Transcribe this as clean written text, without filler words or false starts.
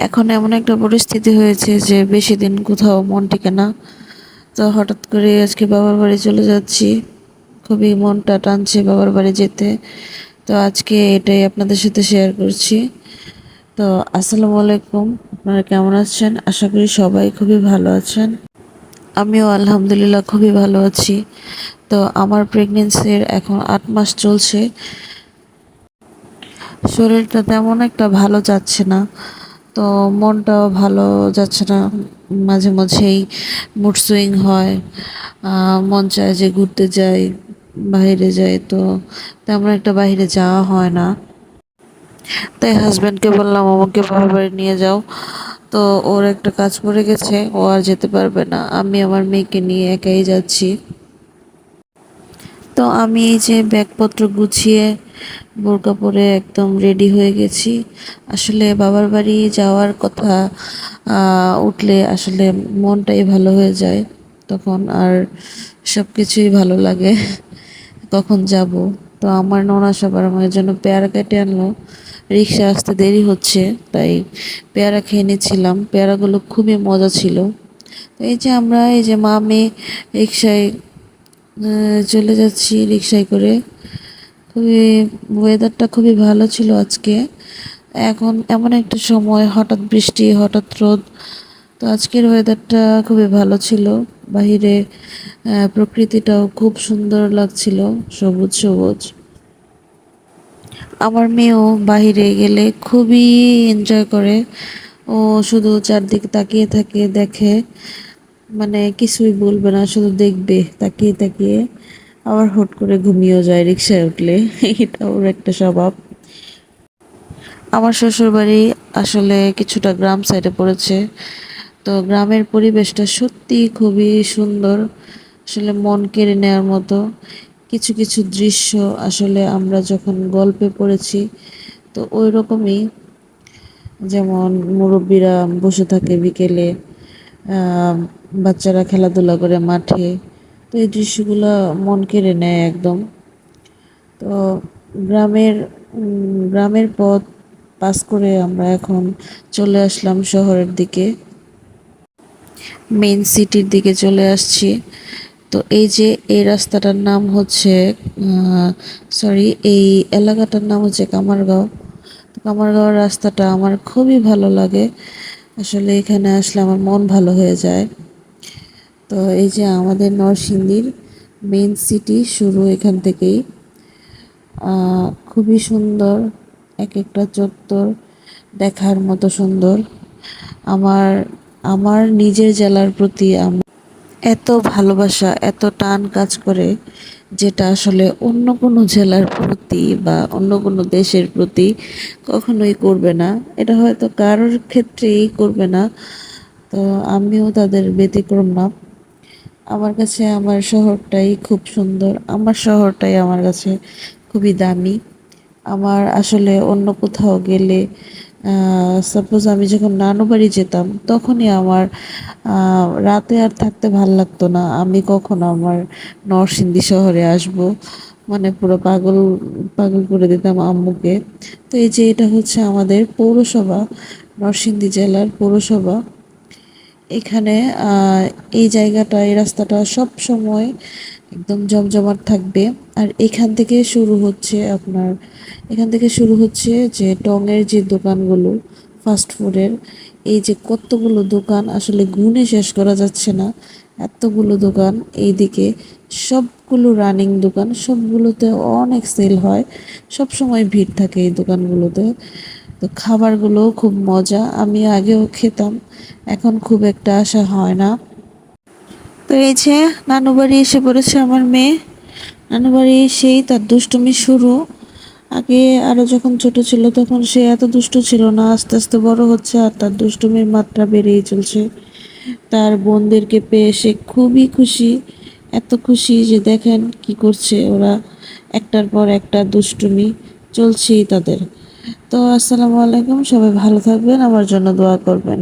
এখন এমন একটা পরিস্থিতি হয়েছে যে বেশি দিন কোথাও মন টিকে না। তো হঠাৎ করে আজকে বাবার বাড়ি চলে যাচ্ছি, খুবই মনটা টানছে বাবার বাড়ি যেতে। তো আজকে এটাই আপনাদের সাথে শেয়ার করছি। তো আসসালামু আলাইকুম, আপনারা কেমন আছেন? আশা করি সবাই খুবই ভালো আছেন। আমিও আলহামদুলিল্লাহ খুবই ভালো আছি। তো আমার প্রেগনেন্সির এখন 8 মাস চলছে। শরীরটা তেমন একটা ভালো যাচ্ছে না, তো মনটাও ভালো যাচ্ছে না। মাঝে মাঝেই মুড সুইং হয়, মন চায় যে ঘুরতে যাই, বাইরে যাই, তো তেমন একটা বাইরে যাওয়া হয় না। তাই হাজব্যান্ডকে বললাম আমাকে বাবার বাড়ি নিয়ে যাও। তো ওর একটা কাজ পড়ে গেছে, ও আর যেতে পারবে না, আমি আমার মেয়েকে নিয়ে একাই যাচ্ছি। তো আমি এই যে ব্যাগপত্র গুছিয়ে বোরকা পরে একদম রেডি হয়ে গেছি। আসলে বাবার বাড়ি যাওয়ার কথা উঠলে আসলে মনটাই ভালো হয়ে যায়, তখন আর সব কিছুই ভালো লাগে। কখন যাব? তো আমার ননা সবার আমার জন্য পেয়ারা কেটে আনলো। রিক্সা আসতে দেরি হচ্ছে, তাই পেয়ারা খেয়ে নিচ্ছিলাম। পেয়ারাগুলো খুবই মজা ছিল। তো এই যে আমরা এই যে মা মেয়ে রিক্সায় চলে যাচ্ছি, রিক্সায় করে। খুবই ওয়েদারটা খুবই ভালো ছিল আজকে। এখন এমন একটা সময়, হঠাৎ বৃষ্টি হঠাৎ রোদ। তো আজকের ওয়েদারটা খুবই ভালো ছিল। বাহিরে প্রকৃতিটাও খুব সুন্দর লাগছিল, সবুজ সবুজ। আমার মেয়েও বাহিরে গেলে খুবই এনজয় করে। ও শুধু চারদিকে তাকিয়ে থাকে, দেখে, মানে কিছুই বলবে না, শুধু দেখবে তাকিয়ে তাকিয়ে। আবার হুট করে ঘুমিয়েও যায় রিক্সায় উঠলে। এটা ওর একটা স্বভাব। আমার শ্বশুরবাড়ি আসলে কিছুটা গ্রাম সাইডে পড়েছে। তো গ্রামের পরিবেশটা সত্যি খুবই সুন্দর, আসলে মন কেড়ে নেওয়ার মতো। কিছু কিছু দৃশ্য আসলে আমরা যখন গল্পে পড়েছি, তো ওই রকমই। যেমন মুরব্বীরা বসে থাকে বিকেলে, আহ, বাচ্চারা খেলাধুলা করে মাঠে। তো এই দৃশ্যগুলো মন কেড়ে নেয় একদম। তো গ্রামের গ্রামের পথ পাস করে আমরা এখন চলে আসলাম শহরের দিকে, মেইন সিটির দিকে চলে আসছি। তো এই যে এই রাস্তাটার নাম হচ্ছে, সরি, এই এলাকাটার নাম হচ্ছে কামারগাঁও। তো কামারগাঁওয়ের রাস্তাটা আমার খুবই ভালো লাগে। আসলে এখানে আসলে আমার মন ভালো হয়ে যায়। তো এই যে আমাদের নরসিংদীর মেইন সিটি শুরু এখান থেকেই। খুবই সুন্দর, এক একটা চত্বর দেখার মতো সুন্দর। আমার আমার নিজের জেলার প্রতি এত ভালোবাসা, এত টান কাজ করে, যেটা আসলে অন্য কোনো জেলার প্রতি বা অন্য কোনো দেশের প্রতি কখনোই করবে না। এটা হয়তো কারোর ক্ষেত্রেই করবে না, তো আমিও তাদের ব্যতিক্রম না। আমার কাছে আমার শহরটাই খুব সুন্দর, আমার শহরটাই আমার কাছে খুবই দামি। আমার আসলে অন্য কোথাও গেলে, সাপোজ আমি যখন নানু বাড়ি যেতাম, তখনই আমার রাতে আর থাকতে ভাল লাগতো না। আমি কখন আমার নরসিংদী শহরে আসব, মানে পুরো পাগল পাগল করে দিতাম আম্মুকে। তো এই যে এটা হচ্ছে আমাদের পৌরসভা, নরসিংদী জেলার পৌরসভা। এখানে এই জায়গাটা, এই রাস্তাটা সব সময় একদম জমজমাট থাকবে। আর এখান থেকে শুরু হচ্ছে যে টঙের যে দোকানগুলো, ফাস্ট ফুডের, এই যে কতগুলো দোকান আসলে গুণে শেষ করা যাচ্ছে না, এতগুলো দোকান এইদিকে। সবগুলো রানিং দোকান, সবগুলোতে অনেক সেল হয়, সব সময় ভিড় থাকে এই দোকানগুলোতে। তো খাবারগুলোও খুব মজা, আমি আগেও খেতাম, এখন খুব একটা আসা হয় না। তো এই যে নানু বাড়ি এসে পড়েছে আমার মেয়ে। নানু বাড়ি এসেই তার দুষ্টুমি শুরু। আগে আরো যখন ছোট ছিল তখন সে এত দুষ্টু ছিল না, আস্তে আস্তে বড় হচ্ছে আর তার দুষ্টুমির মাত্রা বেড়েই চলছে। তার বোনদেরকে পেয়ে সে খুবই খুশি, এত খুশি যে দেখেন কি করছে ওরা, একটার পর একটা দুষ্টুমি চলছেই তাদের। তো আসসালামু আলাইকুম, সবাই ভালো থাকবেন, আমার জন্য দোয়া করবেন।